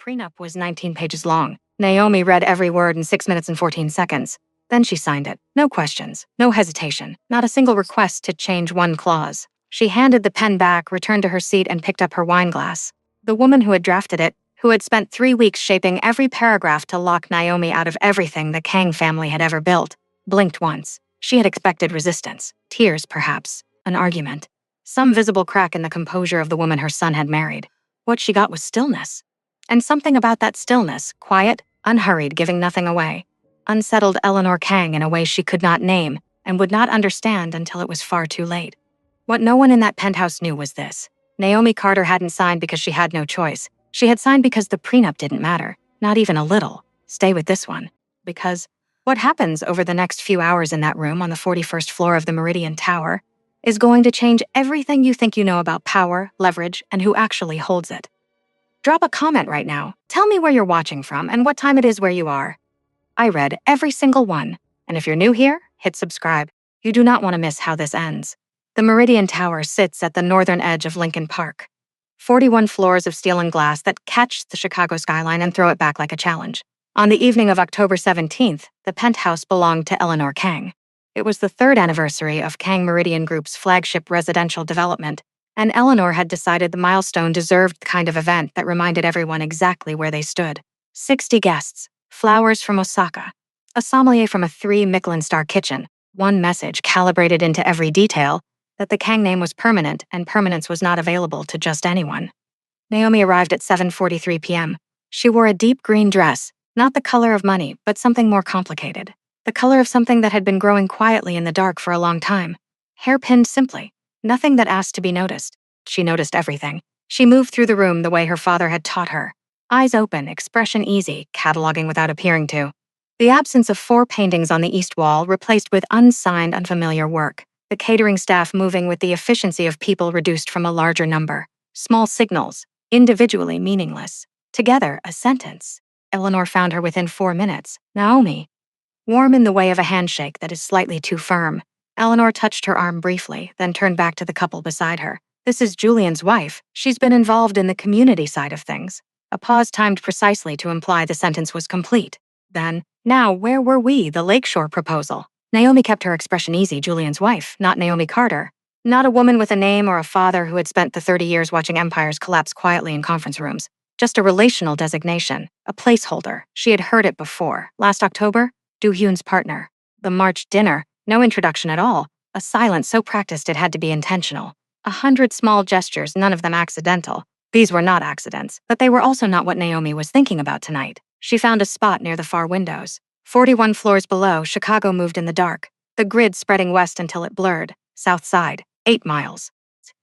prenup was 19 pages long. Naomi read every word in 6 minutes and 14 seconds. Then she signed it. No questions, no hesitation, not a single request to change one clause. She handed the pen back, returned to her seat, and picked up her wine glass. The woman who had drafted it, who had spent 3 weeks shaping every paragraph to lock Naomi out of everything the Kang family had ever built, blinked once. She had expected resistance, tears perhaps, an argument, some visible crack in the composure of the woman her son had married. What she got was stillness. And something about that stillness, quiet, unhurried, giving nothing away, unsettled Eleanor Kang in a way she could not name and would not understand until it was far too late. What no one in that penthouse knew was this. Naomi Carter hadn't signed because she had no choice. She had signed because the prenup didn't matter, not even a little. Stay with this one. Because what happens over the next few hours in that room on the 41st floor of the Meridian Tower is going to change everything you think you know about power, leverage, and who actually holds it. Drop a comment right now. Tell me where you're watching from and what time it is where you are. I read every single one, and if you're new here, hit subscribe. You do not want to miss how this ends. The Meridian Tower sits at the northern edge of Lincoln Park. 41 floors of steel and glass that catch the Chicago skyline and throw it back like a challenge. On the evening of October 17th, the penthouse belonged to Eleanor Kang. It was the 3rd anniversary of Kang Meridian Group's flagship residential development, and Eleanor had decided the milestone deserved the kind of event that reminded everyone exactly where they stood. 60 guests, flowers from Osaka, a sommelier from a 3-Michelin-star kitchen, one message calibrated into every detail that the Kang name was permanent and permanence was not available to just anyone. Naomi arrived at 7:43 p.m. She wore a deep green dress, not the color of money, but something more complicated. The color of something that had been growing quietly in the dark for a long time. Hair pinned simply, nothing that asked to be noticed. She noticed everything. She moved through the room the way her father had taught her. Eyes open, expression easy, cataloging without appearing to. The absence of 4 paintings on the east wall replaced with unsigned, unfamiliar work. The catering staff moving with the efficiency of people reduced from a larger number. Small signals, individually meaningless. Together, a sentence. Eleanor found her within 4 minutes. Naomi. Warm in the way of a handshake that is slightly too firm. Eleanor touched her arm briefly, then turned back to the couple beside her. This is Julian's wife. She's been involved in the community side of things. A pause timed precisely to imply the sentence was complete. Then, now where were we, the Lakeshore proposal? Naomi kept her expression easy, Julian's wife, not Naomi Carter. Not a woman with a name or a father who had spent the 30 years watching empires collapse quietly in conference rooms. Just a relational designation, a placeholder. She had heard it before. Last October, Do-hyun's partner. The March dinner, no introduction at all. A silence so practiced it had to be intentional. 100 small gestures, none of them accidental. These were not accidents, but they were also not what Naomi was thinking about tonight. She found a spot near the far windows. 41 floors below, Chicago moved in the dark, the grid spreading west until it blurred. South side, 8 miles.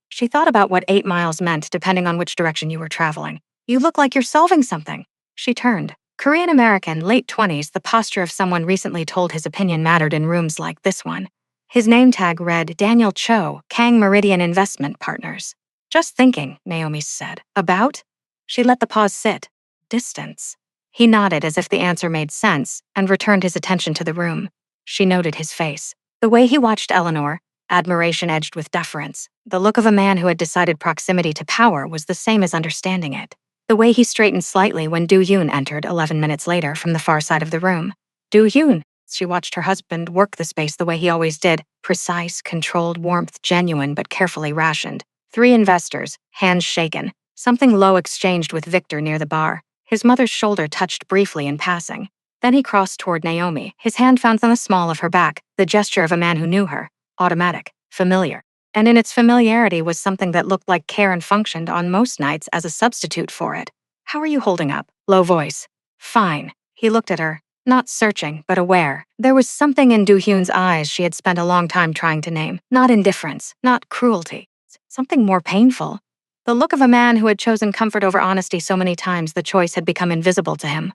She thought about what 8 miles meant depending on which direction you were traveling. You look like you're solving something. She turned. Korean American, late 20s, the posture of someone recently told his opinion mattered in rooms like this one. His name tag read Daniel Cho, Kang Meridian Investment Partners. Just thinking, Naomi said. About? She let the pause sit. Distance. He nodded as if the answer made sense and returned his attention to the room. She noted his face. The way he watched Eleanor, admiration edged with deference. The look of a man who had decided proximity to power was the same as understanding it. The way he straightened slightly when Do-hyun entered 11 minutes later from the far side of the room. Do-hyun. She watched her husband work the space the way he always did. Precise, controlled warmth, genuine but carefully rationed. 3 investors, hands shaken. Something low exchanged with Victor near the bar. His mother's shoulder touched briefly in passing. Then he crossed toward Naomi. His hand found on the small of her back, the gesture of a man who knew her. Automatic, familiar. And in its familiarity was something that looked like care and functioned on most nights as a substitute for it. How are you holding up? Low voice. Fine. He looked at her, not searching, but aware. There was something in Do-hyun's eyes she had spent a long time trying to name. Not indifference, not cruelty. Something more painful. The look of a man who had chosen comfort over honesty so many times the choice had become invisible to him.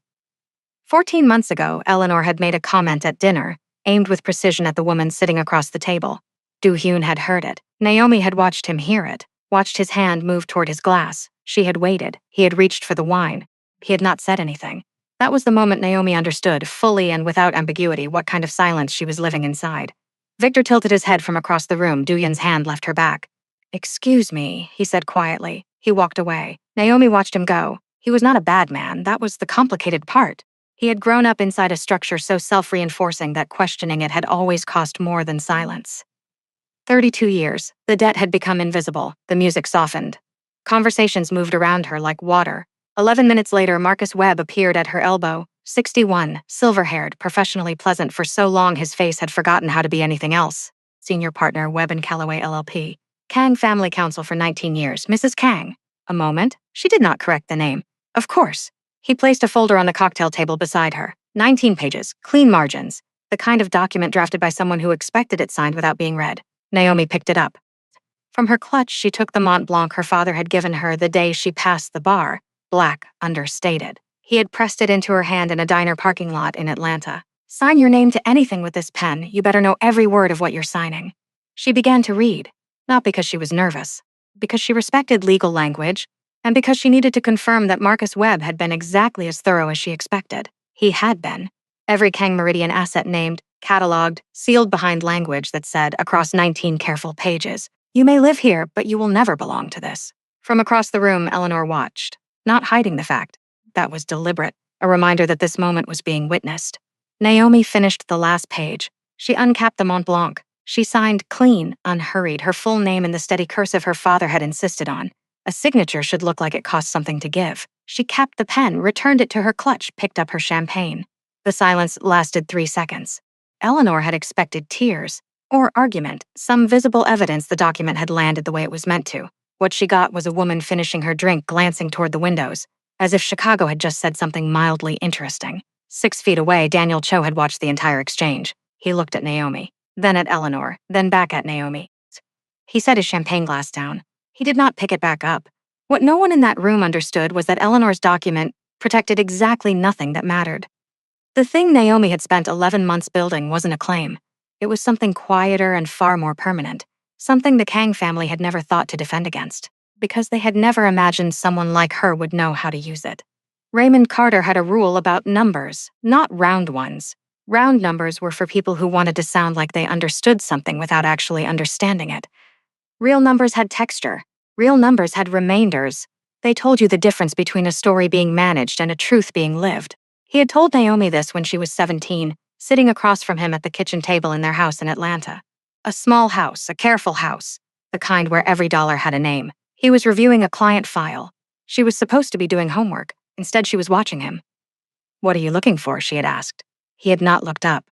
14 months ago, Eleanor had made a comment at dinner, aimed with precision at the woman sitting across the table. Do-hyun had heard it. Naomi had watched him hear it, watched his hand move toward his glass. She had waited. He had reached for the wine. He had not said anything. That was the moment Naomi understood, fully and without ambiguity, what kind of silence she was living inside. Victor tilted his head from across the room. Do-hyun's hand left her back. Excuse me, he said quietly. He walked away. Naomi watched him go. He was not a bad man, that was the complicated part. He had grown up inside a structure so self-reinforcing that questioning it had always cost more than silence. 32 years, the debt had become invisible, the music softened. Conversations moved around her like water. 11 minutes later, Marcus Webb appeared at her elbow, 61, silver-haired, professionally pleasant for so long his face had forgotten how to be anything else. Senior partner, Webb and Callaway LLP. Kang Family Counsel for 19 years, Mrs. Kang. A moment, she did not correct the name. Of course. He placed a folder on the cocktail table beside her. 19 pages, clean margins. The kind of document drafted by someone who expected it signed without being read. Naomi picked it up. From her clutch, she took the Mont Blanc her father had given her the day she passed the bar. Black, understated. He had pressed it into her hand in a diner parking lot in Atlanta. Sign your name to anything with this pen. You better know every word of what you're signing. She began to read, not because she was nervous, because she respected legal language, and because she needed to confirm that Marcus Webb had been exactly as thorough as she expected. He had been. Every Kang Meridian asset named, cataloged, sealed behind language that said, across 19 careful pages, "You may live here, but you will never belong to this." From across the room, Eleanor watched, not hiding the fact. That was deliberate, a reminder that this moment was being witnessed. Naomi finished the last page. She uncapped the Mont Blanc. She signed clean, unhurried, her full name in the steady cursive her father had insisted on. A signature should look like it cost something to give. She capped the pen, returned it to her clutch, picked up her champagne. The silence lasted 3 seconds. Eleanor had expected tears, or argument, some visible evidence the document had landed the way it was meant to. What she got was a woman finishing her drink, glancing toward the windows, as if Chicago had just said something mildly interesting. 6 feet away, Daniel Cho had watched the entire exchange. He looked at Naomi, then at Eleanor, then back at Naomi. He set his champagne glass down. He did not pick it back up. What no one in that room understood was that Eleanor's document protected exactly nothing that mattered. The thing Naomi had spent 11 months building wasn't a claim. It was something quieter and far more permanent, something the Kang family had never thought to defend against, because they had never imagined someone like her would know how to use it. Raymond Carter had a rule about numbers, not round ones. Round numbers were for people who wanted to sound like they understood something without actually understanding it. Real numbers had texture. Real numbers had remainders. They told you the difference between a story being managed and a truth being lived. He had told Naomi this when she was 17, sitting across from him at the kitchen table in their house in Atlanta. A small house, a careful house, the kind where every dollar had a name. He was reviewing a client file. She was supposed to be doing homework. Instead, she was watching him. "What are you looking for?" she had asked. He had not looked up.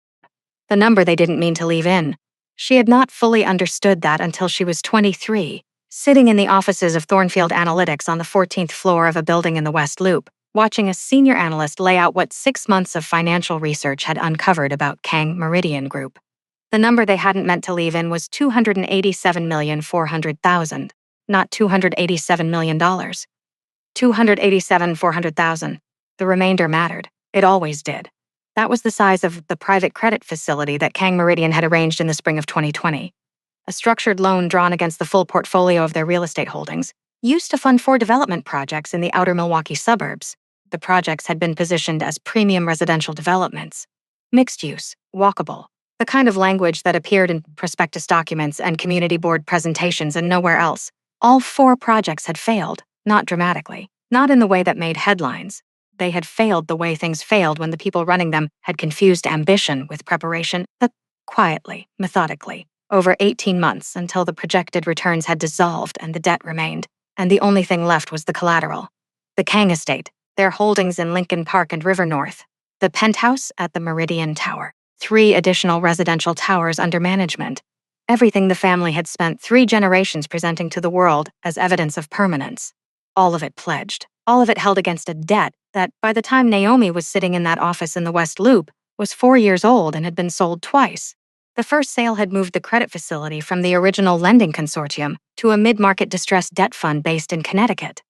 The number they didn't mean to leave in. She had not fully understood that until she was 23, sitting in the offices of Thornfield Analytics on the 14th floor of a building in the West Loop, watching a senior analyst lay out what 6 months of financial research had uncovered about Kang Meridian Group. The number they hadn't meant to leave in was $287,400,000, not $287 million. $287,400,000. The remainder mattered. It always did. That was the size of the private credit facility that Kang Meridian had arranged in the spring of 2020. A structured loan drawn against the full portfolio of their real estate holdings, used to fund 4 development projects in the outer Milwaukee suburbs. The projects had been positioned as premium residential developments. Mixed use, walkable, the kind of language that appeared in prospectus documents and community board presentations and nowhere else. All 4 projects had failed, not dramatically, not in the way that made headlines. They had failed the way things failed when the people running them had confused ambition with preparation, but quietly, methodically, over 18 months until the projected returns had dissolved and the debt remained, and the only thing left was the collateral. The Kang estate, their holdings in Lincoln Park and River North, the penthouse at the Meridian Tower, 3 additional residential towers under management. Everything the family had spent 3 generations presenting to the world as evidence of permanence. All of it pledged, all of it held against a debt that, by the time Naomi was sitting in that office in the West Loop, was 4 years old and had been sold twice. The first sale had moved the credit facility from the original lending consortium to a mid-market distressed debt fund based in Connecticut.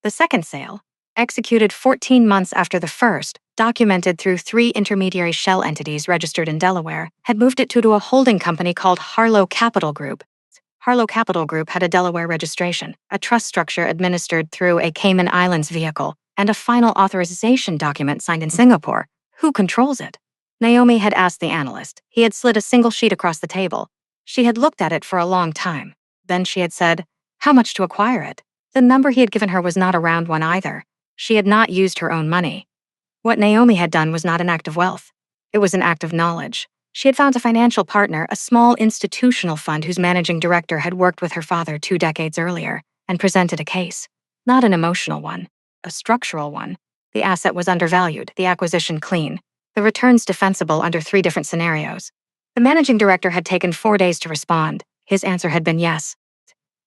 The second sale, executed 14 months after the first, documented through 3 intermediary shell entities registered in Delaware, had moved it to a holding company called Harlow Capital Group. Harlow Capital Group had a Delaware registration, a trust structure administered through a Cayman Islands vehicle, and a final authorization document signed in Singapore. Who controls it? Naomi had asked the analyst. He had slid a single sheet across the table. She had looked at it for a long time. Then she had said, "How much to acquire it?" The number he had given her was not a round one either. She had not used her own money. What Naomi had done was not an act of wealth. It was an act of knowledge. She had found a financial partner, a small institutional fund whose managing director had worked with her father 2 decades earlier, and presented a case. Not an emotional one, a structural one. The asset was undervalued, the acquisition clean, the returns defensible under 3 different scenarios. The managing director had taken 4 days to respond. His answer had been yes.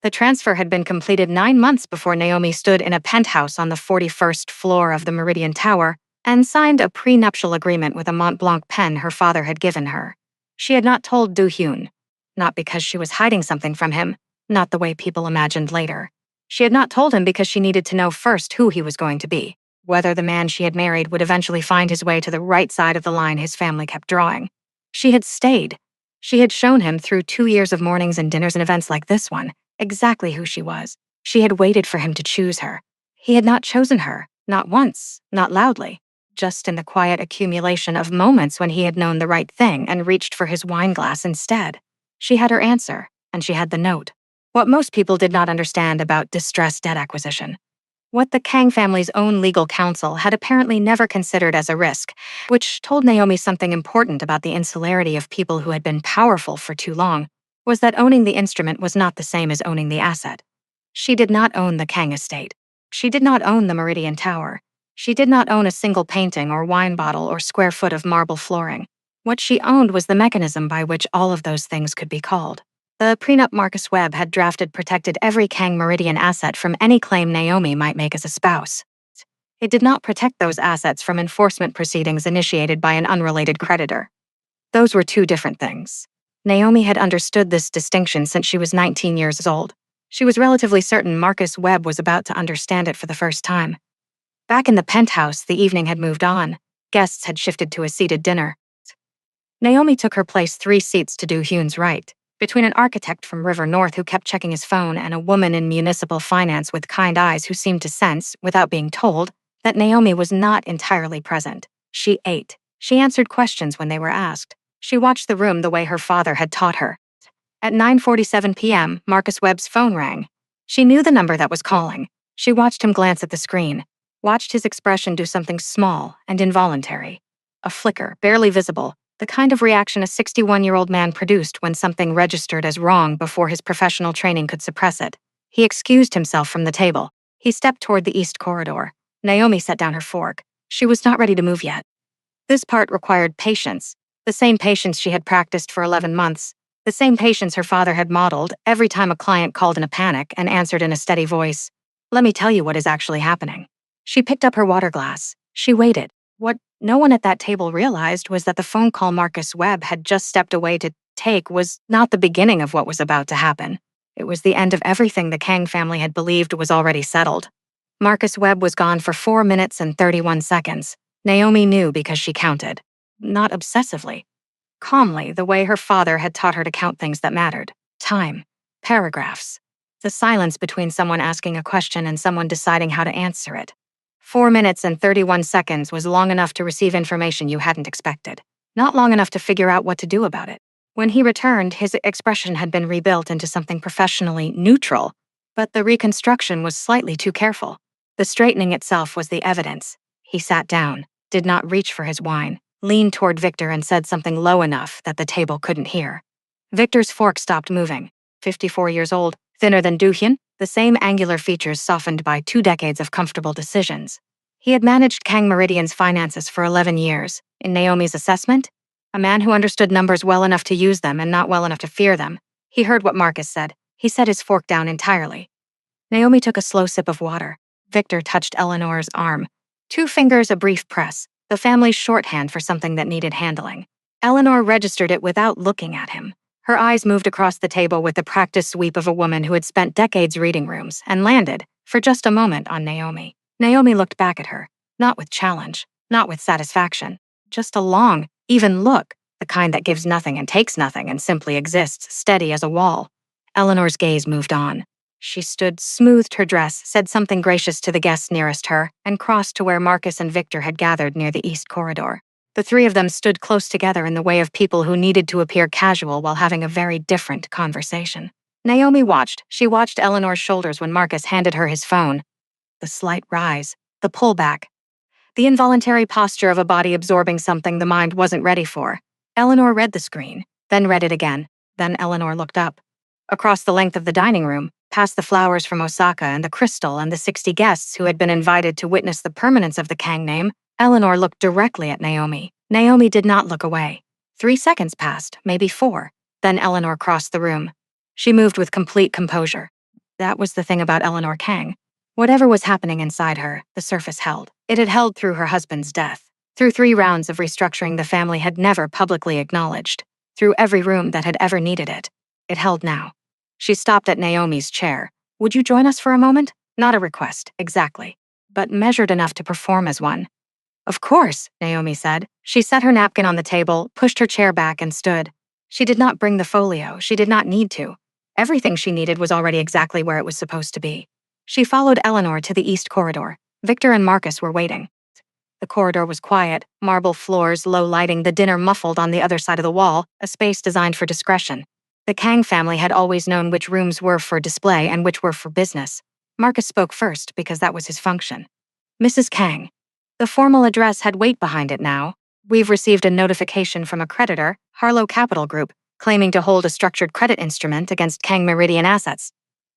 The transfer had been completed 9 months before Naomi stood in a penthouse on the 41st floor of the Meridian Tower and signed a prenuptial agreement with a Mont Blanc pen her father had given her. She had not told Do-hyun, not because she was hiding something from him, not the way people imagined later. She had not told him because she needed to know first who he was going to be, whether the man she had married would eventually find his way to the right side of the line his family kept drawing. She had stayed. She had shown him through 2 years of mornings and dinners and events like this one, exactly who she was. She had waited for him to choose her. He had not chosen her, not once, not loudly, just in the quiet accumulation of moments when he had known the right thing and reached for his wine glass instead. She had her answer, and she had the note. What most people did not understand about distressed debt acquisition. What the Kang family's own legal counsel had apparently never considered as a risk, which told Naomi something important about the insularity of people who had been powerful for too long, was that owning the instrument was not the same as owning the asset. She did not own the Kang estate. She did not own the Meridian Tower. She did not own a single painting or wine bottle or square foot of marble flooring. What she owned was the mechanism by which all of those things could be called. The prenup Marcus Webb had drafted protected every Kang Meridian asset from any claim Naomi might make as a spouse. It did not protect those assets from enforcement proceedings initiated by an unrelated creditor. Those were 2 different things. Naomi had understood this distinction since she was 19 years old. She was relatively certain Marcus Webb was about to understand it for the first time. Back in the penthouse, the evening had moved on. Guests had shifted to a seated dinner. Naomi took her place 3 seats to Do-hyun's right, between an architect from River North who kept checking his phone and a woman in municipal finance with kind eyes who seemed to sense, without being told, that Naomi was not entirely present. She ate. She answered questions when they were asked. She watched the room the way her father had taught her. At 9:47 p.m., Marcus Webb's phone rang. She knew the number that was calling. She watched him glance at the screen, watched his expression do something small and involuntary. A flicker, barely visible, the kind of reaction a 61-year-old man produced when something registered as wrong before his professional training could suppress it. He excused himself from the table. He stepped toward the east corridor. Naomi set down her fork. She was not ready to move yet. This part required patience, the same patience she had practiced for 11 months, the same patience her father had modeled every time a client called in a panic and answered in a steady voice. "Let me tell you what is actually happening." She picked up her water glass. She waited. What no one at that table realized was that the phone call Marcus Webb had just stepped away to take was not the beginning of what was about to happen. It was the end of everything the Kang family had believed was already settled. Marcus Webb was gone for 4 minutes and 31 seconds. Naomi knew because she counted. Not obsessively. Calmly, the way her father had taught her to count things that mattered. Time. Paragraphs. The silence between someone asking a question and someone deciding how to answer it. 4 minutes and 31 seconds was long enough to receive information you hadn't expected. Not long enough to figure out what to do about it. When he returned, his expression had been rebuilt into something professionally neutral, but the reconstruction was slightly too careful. The straightening itself was the evidence. He sat down, did not reach for his wine, leaned toward Victor and said something low enough that the table couldn't hear. Victor's fork stopped moving. 54 years old, thinner than Do-hyun, the same angular features softened by 2 decades of comfortable decisions. He had managed Kang Meridian's finances for 11 years. In Naomi's assessment, a man who understood numbers well enough to use them and not well enough to fear them. He heard what Marcus said. He set his fork down entirely. Naomi took a slow sip of water. Victor touched Eleanor's arm. 2 fingers, a brief press, the family's shorthand for something that needed handling. Eleanor registered it without looking at him. Her eyes moved across the table with the practiced sweep of a woman who had spent decades reading rooms and landed, for just a moment, on Naomi. Naomi looked back at her, not with challenge, not with satisfaction, just a long, even look, the kind that gives nothing and takes nothing and simply exists, steady as a wall. Eleanor's gaze moved on. She stood, smoothed her dress, said something gracious to the guests nearest her, and crossed to where Marcus and Victor had gathered near the east corridor. The 3 of them stood close together in the way of people who needed to appear casual while having a very different conversation. Naomi watched. She watched Eleanor's shoulders when Marcus handed her his phone. The slight rise, The pullback. The involuntary posture of a body absorbing something the mind wasn't ready for. Eleanor read the screen, then read it again. Then Eleanor looked up. Across the length of the dining room, past the flowers from Osaka and the crystal and the 60 guests who had been invited to witness the permanence of the Kang name, Eleanor looked directly at Naomi. Naomi did not look away. 3 seconds passed, maybe 4. Then Eleanor crossed the room. She moved with complete composure. That was the thing about Eleanor Kang. Whatever was happening inside her, the surface held. It had held through her husband's death, through 3 rounds of restructuring the family had never publicly acknowledged, through every room that had ever needed it. It held now. She stopped at Naomi's chair. Would you join us for a moment? Not a request, exactly, but measured enough to perform as one. Of course, Naomi said. She set her napkin on the table, pushed her chair back, and stood. She did not bring the folio. She did not need to. Everything she needed was already exactly where it was supposed to be. She followed Eleanor to the east corridor. Victor and Marcus were waiting. The corridor was quiet, marble floors, low lighting, the dinner muffled on the other side of the wall, a space designed for discretion. The Kang family had always known which rooms were for display and which were for business. Marcus spoke first because that was his function. Mrs. Kang. The formal address had weight behind it now. We've received a notification from a creditor, Harlow Capital Group, claiming to hold a structured credit instrument against Kang Meridian assets.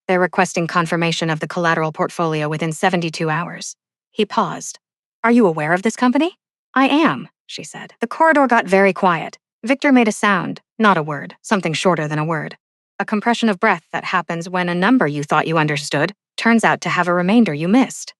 They're requesting confirmation of the collateral portfolio within 72 hours. He paused. Are you aware of this company? I am, she said. The corridor got very quiet. Victor made a sound, not a word, something shorter than a word. A compression of breath that happens when a number you thought you understood turns out to have a remainder you missed.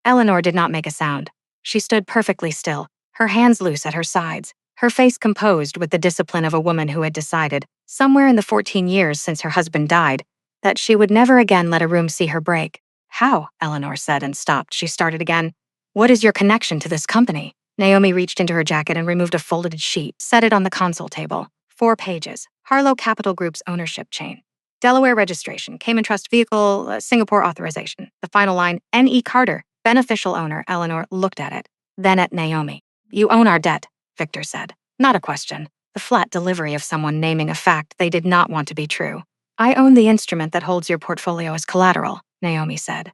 Eleanor did not make a sound. She stood perfectly still, her hands loose at her sides, her face composed with the discipline of a woman who had decided, somewhere in the 14 years since her husband died, that she would never again let a room see her break. How? Eleanor said and stopped. She started again. What is your connection to this company? Naomi reached into her jacket and removed a folded sheet, set it on the console table. 4 pages. Harlow Capital Group's ownership chain. Delaware registration, Cayman Trust vehicle, Singapore authorization. The final line, N.E. Carter, beneficial owner. Eleanor looked at it, then at Naomi. You own our debt, Victor said. Not a question. The flat delivery of someone naming a fact they did not want to be true. I own the instrument that holds your portfolio as collateral, Naomi said.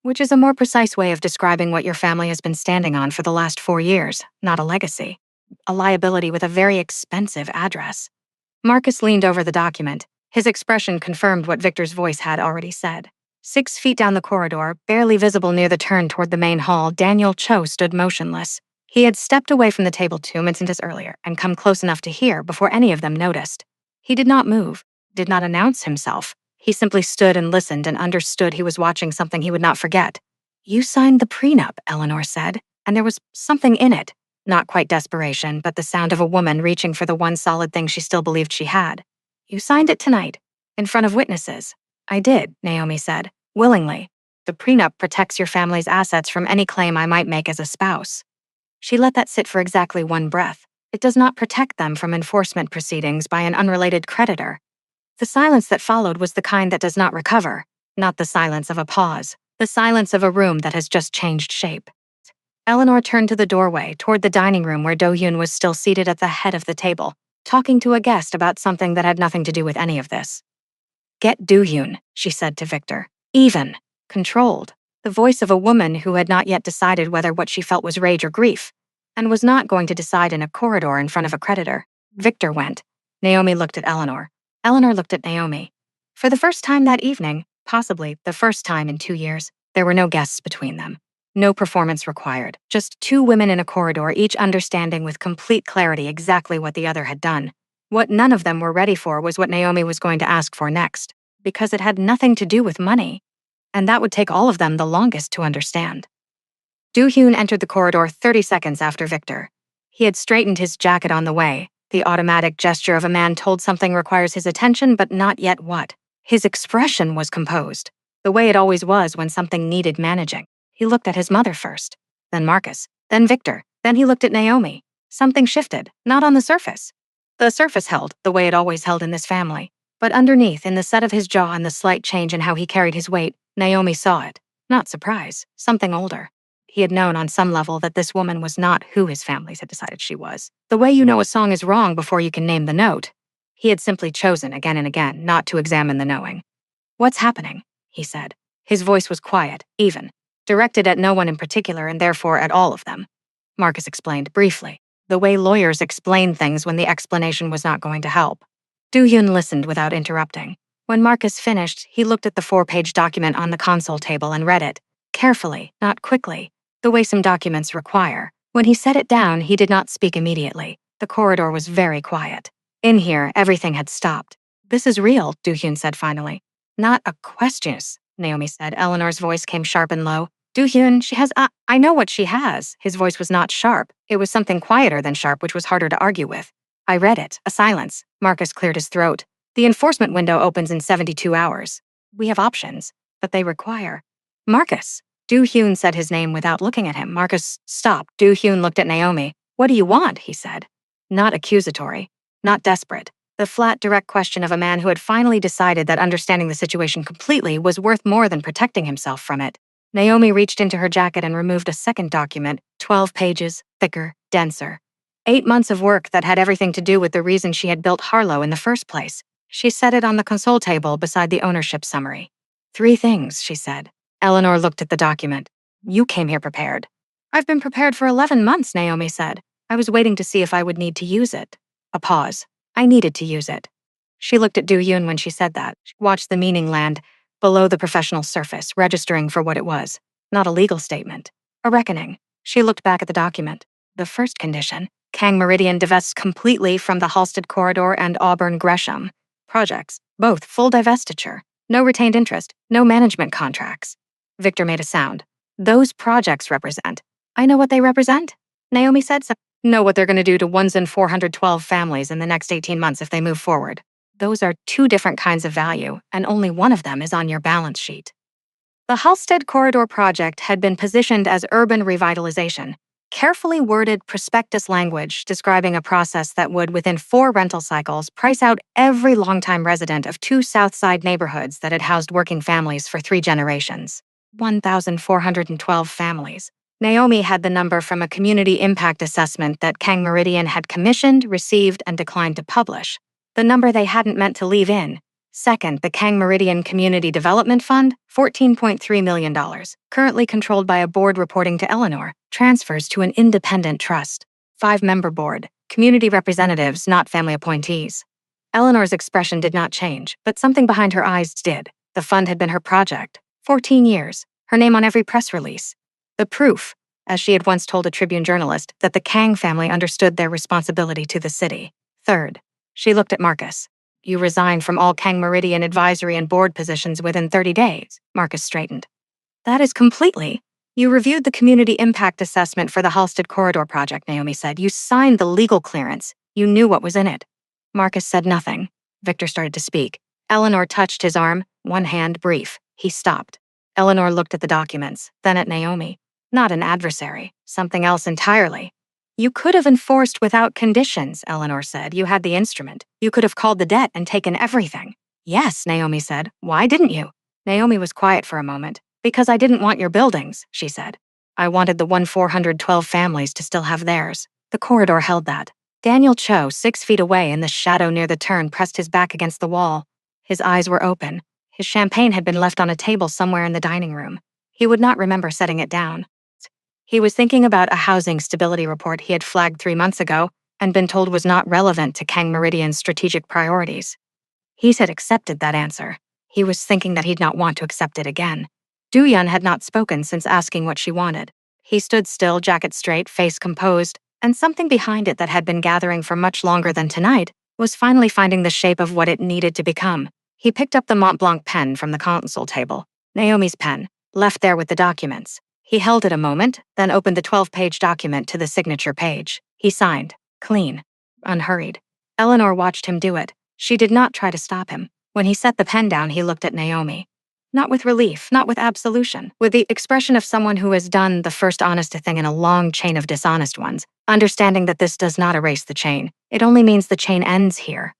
Which is a more precise way of describing what your family has been standing on for the last 4 years, not a legacy. A liability with a very expensive address. Marcus leaned over the document. His expression confirmed what Victor's voice had already said. 6 feet down the corridor, barely visible near the turn toward the main hall, Daniel Cho stood motionless. He had stepped away from the table 2 minutes earlier and come close enough to hear before any of them noticed. He did not move, did not announce himself. He simply stood and listened and understood he was watching something he would not forget. You signed the prenup, Eleanor said, and there was something in it. Not quite desperation, but the sound of a woman reaching for the one solid thing she still believed she had. You signed it tonight, in front of witnesses. I did, Naomi said, willingly. The prenup protects your family's assets from any claim I might make as a spouse. She let that sit for exactly 1 breath. It does not protect them from enforcement proceedings by an unrelated creditor. The silence that followed was the kind that does not recover, not the silence of a pause, the silence of a room that has just changed shape. Eleanor turned to the doorway, toward the dining room where Do-hyun was still seated at the head of the table, talking to a guest about something that had nothing to do with any of this. Get Do-hyun, she said to Victor. Even, controlled, the voice of a woman who had not yet decided whether what she felt was rage or grief, and was not going to decide in a corridor in front of a creditor. Victor went. Naomi looked at Eleanor. Eleanor looked at Naomi. For the first time that evening, possibly the first time in 2 years, there were no guests between them. No performance required, just 2 women in a corridor, each understanding with complete clarity exactly what the other had done. What none of them were ready for was what Naomi was going to ask for next, because it had nothing to do with money, and that would take all of them the longest to understand. Do-hyun entered the corridor 30 seconds after Victor. He had straightened his jacket on the way, the automatic gesture of a man told something requires his attention but not yet what. His expression was composed, the way it always was when something needed managing. He looked at his mother first, then Marcus, then Victor, then he looked at Naomi. Something shifted, not on the surface. The surface held, the way it always held in this family. But underneath, in the set of his jaw and the slight change in how he carried his weight, Naomi saw it. Not surprise, something older. He had known on some level that this woman was not who his families had decided she was. The way you know a song is wrong before you can name the note. He had simply chosen again and again not to examine the knowing. What's happening? He said. His voice was quiet, even. Directed at no one in particular and therefore at all of them. Marcus explained briefly, the way lawyers explain things when the explanation was not going to help. Do-hyun listened without interrupting. When Marcus finished, he looked at the 4-page document on the console table and read it, carefully, not quickly, the way some documents require. When he set it down, he did not speak immediately. The corridor was very quiet. In here, everything had stopped. This is real, Do-hyun said finally. Not a question, Naomi said. Eleanor's voice came sharp and low. Do-hyun, she has, I know what she has. His voice was not sharp. It was something quieter than sharp, which was harder to argue with. I read it. A silence. Marcus cleared his throat. The enforcement window opens in 72 hours. We have options, but they require. Marcus. Do-hyun said his name without looking at him. Marcus stopped. Do-hyun looked at Naomi. What do you want? He said. Not accusatory. Not desperate. The flat, direct question of a man who had finally decided that understanding the situation completely was worth more than protecting himself from it. Naomi reached into her jacket and removed a second document, 12 pages, thicker, denser. 8 months of work that had everything to do with the reason she had built Harlow in the first place. She set it on the console table beside the ownership summary. 3 things, she said. Eleanor looked at the document. You came here prepared. I've been prepared for 11 months, Naomi said. I was waiting to see if I would need to use it. A pause. I needed to use it. She looked at Do-hyun when she said that. She watched the meaning land below the professional surface, registering for what it was. Not a legal statement. A reckoning. She looked back at the document. The first condition. Kang Meridian divests completely from the Halsted Corridor and Auburn Gresham projects. Both full divestiture. No retained interest. No management contracts. Victor made a sound. Those projects represent. I know what they represent. Naomi said so. Know what they're going to do to 1,412 families in the next 18 months if they move forward. Those are 2 different kinds of value, and only one of them is on your balance sheet. The Halsted Corridor project had been positioned as urban revitalization, carefully worded prospectus language describing a process that would, within 4 rental cycles, price out every longtime resident of 2 Southside neighborhoods that had housed working families for 3 generations. 1,412 families. Naomi had the number from a community impact assessment that Kang Meridian had commissioned, received, and declined to publish. The number they hadn't meant to leave in. Second, the Kang Meridian Community Development Fund, $14.3 million, currently controlled by a board reporting to Eleanor, transfers to an independent trust. 5-member board, community representatives, not family appointees. Eleanor's expression did not change, but something behind her eyes did. The fund had been her project. 14 years, her name on every press release. The proof, as she had once told a Tribune journalist, that the Kang family understood their responsibility to the city. Third, she looked at Marcus. You resigned from all Kang Meridian advisory and board positions within 30 days, Marcus straightened. That is completely. You reviewed the community impact assessment for the Halsted Corridor project, Naomi said. You signed the legal clearance. You knew what was in it. Marcus said nothing. Victor started to speak. Eleanor touched his arm, one hand brief. He stopped. Eleanor looked at the documents, then at Naomi. Not an adversary, something else entirely. You could have enforced without conditions, Eleanor said. You had the instrument. You could have called the debt and taken everything. Yes, Naomi said. Why didn't you? Naomi was quiet for a moment. Because I didn't want your buildings, she said. I wanted the 1,412 families to still have theirs. The corridor held that. Daniel Cho, 6 feet away in the shadow near the turn, pressed his back against the wall. His eyes were open. His champagne had been left on a table somewhere in the dining room. He would not remember setting it down. He was thinking about a housing stability report he had flagged 3 months ago and been told was not relevant to Kang Meridian's strategic priorities. He had accepted that answer. He was thinking that he'd not want to accept it again. Do-hyun had not spoken since asking what she wanted. He stood still, jacket straight, face composed, and something behind it that had been gathering for much longer than tonight was finally finding the shape of what it needed to become. He picked up the Mont Blanc pen from the console table, Naomi's pen, left there with the documents. He held it a moment, then opened the 12-page document to the signature page. He signed, clean, unhurried. Eleanor watched him do it. She did not try to stop him. When he set the pen down, he looked at Naomi. Not with relief, not with absolution, with the expression of someone who has done the first honest thing in a long chain of dishonest ones, understanding that this does not erase the chain. It only means the chain ends here.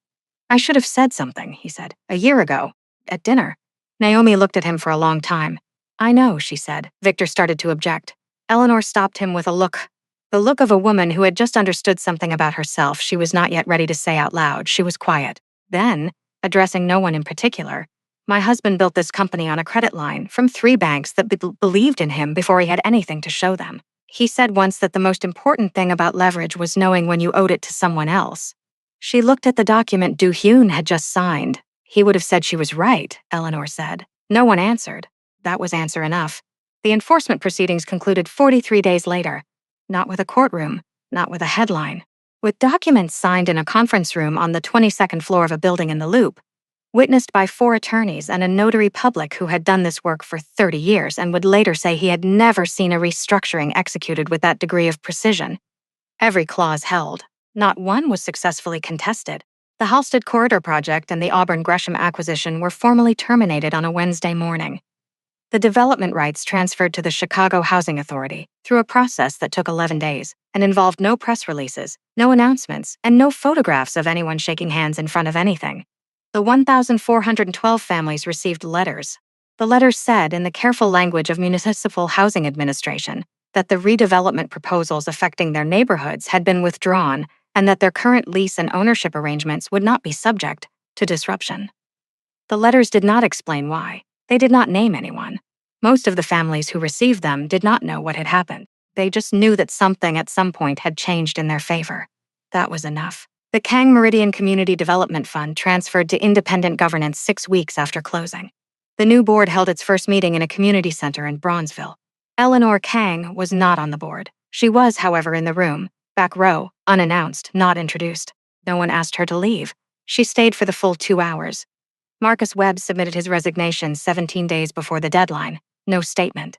I should have said something, he said, a year ago, at dinner. Naomi looked at him for a long time. I know, she said. Victor started to object. Eleanor stopped him with a look. The look of a woman who had just understood something about herself she was not yet ready to say out loud. She was quiet. Then, addressing no one in particular, My husband built this company on a credit line from 3 banks that believed in him before he had anything to show them. He said once that the most important thing about leverage was knowing when you owed it to someone else. She looked at the document Du-Hyun had just signed. He would have said she was right, Eleanor said. No one answered. That was answer enough. The enforcement proceedings concluded 43 days later. Not with a courtroom, not with a headline. With documents signed in a conference room on the 22nd floor of a building in the Loop, witnessed by 4 attorneys and a notary public who had done this work for 30 years and would later say he had never seen a restructuring executed with that degree of precision. Every clause held. Not one was successfully contested. The Halsted Corridor Project and the Auburn Gresham acquisition were formally terminated on a Wednesday morning. The development rights transferred to the Chicago Housing Authority through a process that took 11 days and involved no press releases, no announcements, and no photographs of anyone shaking hands in front of anything. The 1,412 families received letters. The letters said, in the careful language of Municipal Housing Administration, that the redevelopment proposals affecting their neighborhoods had been withdrawn and that their current lease and ownership arrangements would not be subject to disruption. The letters did not explain why. They did not name anyone. Most of the families who received them did not know what had happened. They just knew that something at some point had changed in their favor. That was enough. The Kang Meridian Community Development Fund transferred to independent governance 6 weeks after closing. The new board held its first meeting in a community center in Bronzeville. Eleanor Kang was not on the board. She was, however, in the room, back row, unannounced, not introduced. No one asked her to leave. She stayed for the full 2 hours. Marcus Webb submitted his resignation 17 days before the deadline. No statement.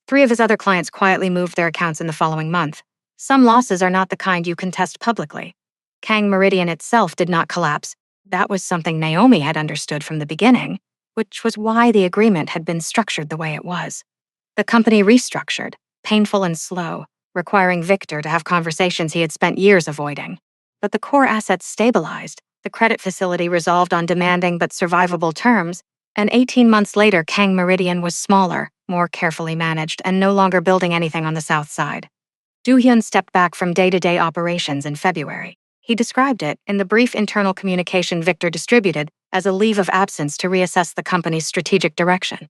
3 of his other clients quietly moved their accounts in the following month. Some losses are not the kind you contest publicly. Kang Meridian itself did not collapse. That was something Naomi had understood from the beginning, which was why the agreement had been structured the way it was. The company restructured, painful and slow, requiring Victor to have conversations he had spent years avoiding. But the core assets stabilized, the credit facility resolved on demanding but survivable terms, and 18 months later Kang Meridian was smaller, more carefully managed, and no longer building anything on the south side. Du-Hyun stepped back from day-to-day operations in February. He described it, in the brief internal communication Victor distributed, as a leave of absence to reassess the company's strategic direction.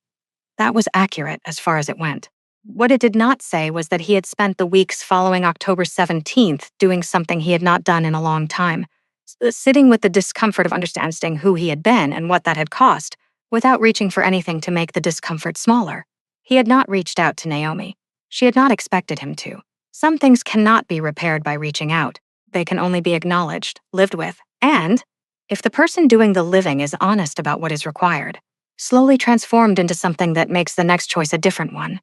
That was accurate as far as it went. What it did not say was that he had spent the weeks following October 17th doing something he had not done in a long time, sitting with the discomfort of understanding who he had been and what that had cost, without reaching for anything to make the discomfort smaller. He had not reached out to Naomi. She had not expected him to. Some things cannot be repaired by reaching out. They can only be acknowledged, lived with, and, if the person doing the living is honest about what is required, slowly transformed into something that makes the next choice a different one.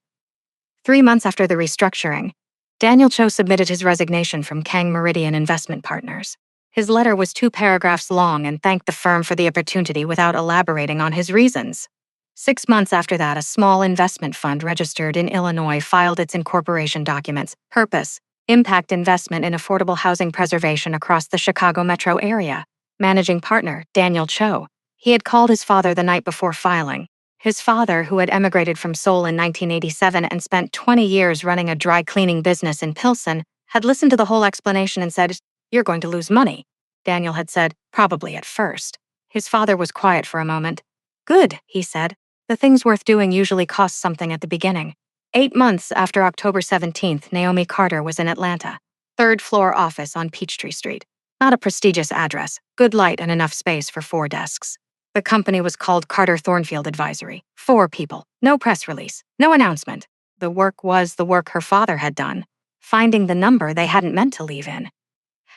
3 months after the restructuring, Daniel Cho submitted his resignation from Kang Meridian Investment Partners. His letter was 2 paragraphs long and thanked the firm for the opportunity without elaborating on his reasons. 6 months after that, a small investment fund registered in Illinois filed its incorporation documents. Purpose: impact investment in affordable housing preservation across the Chicago metro area. Managing partner, Daniel Cho. He had called his father the night before filing. His father, who had emigrated from Seoul in 1987 and spent 20 years running a dry cleaning business in Pilsen, had listened to the whole explanation and said, "You're going to lose money." Daniel had said, "Probably at first." His father was quiet for a moment. "Good," he said. "The things worth doing usually cost something at the beginning." 8 months after October 17th, Naomi Carter was in Atlanta. 3rd floor office on Peachtree Street. Not a prestigious address, good light and enough space for 4 desks. The company was called Carter Thornfield Advisory. 4 people, no press release, no announcement. The work was the work her father had done, finding the number they hadn't meant to leave in.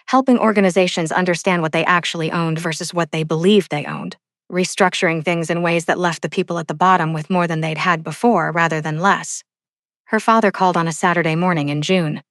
Helping organizations understand what they actually owned versus what they believed they owned. Restructuring things in ways that left the people at the bottom with more than they'd had before rather than less. Her father called on a Saturday morning in June.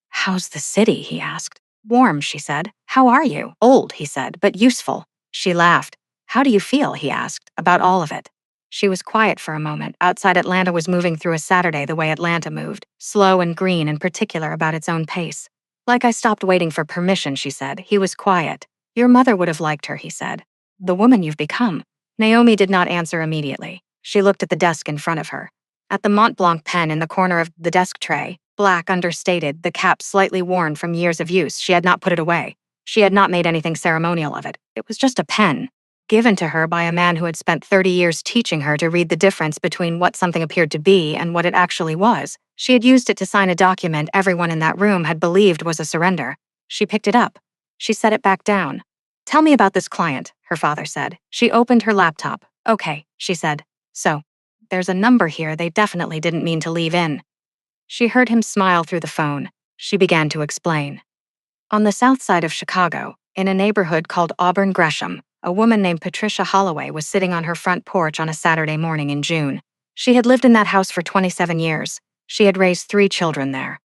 "How's the city?" he asked. "Warm," she said. "How are you?" "Old," he said, "but useful." She laughed. "How do you feel?" he asked. "About all of it." She was quiet for a moment. Outside Atlanta was moving through a Saturday the way Atlanta moved, slow and green and particular about its own pace. "Like I stopped waiting for permission," she said. He was quiet. "Your mother would have liked her," he said. "The woman you've become." Naomi did not answer immediately. She looked at the desk in front of her. At the Mont Blanc pen in the corner of the desk tray, black, understated, the cap slightly worn from years of use, she had not put it away. She had not made anything ceremonial of it. It was just a pen. given to her by a man who had spent 30 years teaching her to read the difference between what something appeared to be and what it actually was. She had used it to sign a document everyone in that room had believed was a surrender. She picked it up. She set it back down. "Tell me about this client," her father said. She opened her laptop. "Okay," she said. "So, there's a number here they definitely didn't mean to leave in." She heard him smile through the phone. She began to explain. On the south side of Chicago, in a neighborhood called Auburn Gresham, a woman named Patricia Holloway was sitting on her front porch on a Saturday morning in June. She had lived in that house for 27 years. She had raised 3 children there.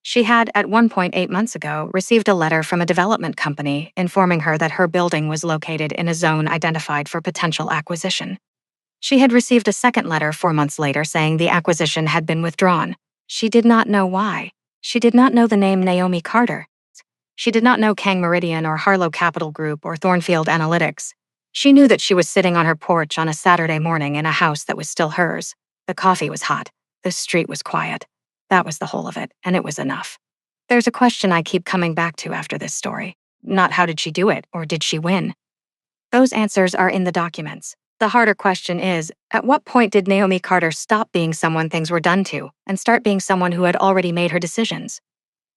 She had, at one point 8 months ago, received a letter from a development company informing her that her building was located in a zone identified for potential acquisition. She had received a second letter 4 months later saying the acquisition had been withdrawn. She did not know why. She did not know the name Naomi Carter. She did not know Kang Meridian or Harlow Capital Group or Thornfield Analytics. She knew that she was sitting on her porch on a Saturday morning in a house that was still hers. The coffee was hot. The street was quiet. That was the whole of it, and it was enough. There's a question I keep coming back to after this story. Not how did she do it, or did she win? Those answers are in the documents. The harder question is, at what point did Naomi Carter stop being someone things were done to and start being someone who had already made her decisions?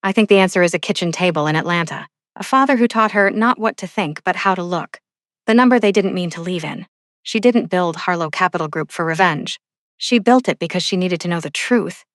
I think the answer is a kitchen table in Atlanta. A father who taught her not what to think, but how to look. The number they didn't mean to leave in. She didn't build Harlow Capital Group for revenge. She built it because she needed to know the truth.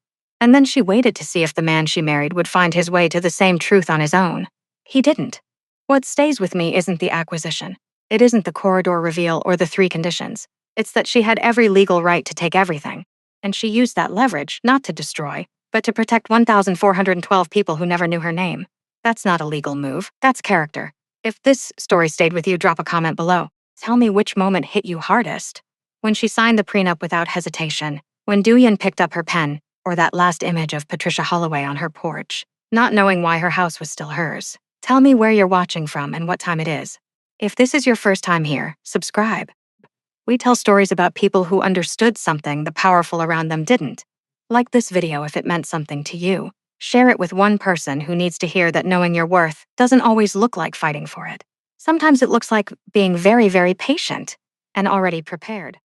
And then she waited to see if the man she married would find his way to the same truth on his own. He didn't. What stays with me isn't the acquisition. It isn't the corridor reveal or the 3 conditions. It's that she had every legal right to take everything. And she used that leverage not to destroy, but to protect 1,412 people who never knew her name. That's not a legal move. That's character. If this story stayed with you, drop a comment below. Tell me which moment hit you hardest. When she signed the prenup without hesitation, when Julian picked up her pen, or that last image of Patricia Holloway on her porch, not knowing why her house was still hers. Tell me where you're watching from and what time it is. If this is your first time here, subscribe. We tell stories about people who understood something the powerful around them didn't. Like this video if it meant something to you. Share it with one person who needs to hear that knowing your worth doesn't always look like fighting for it. Sometimes it looks like being very, very patient and already prepared.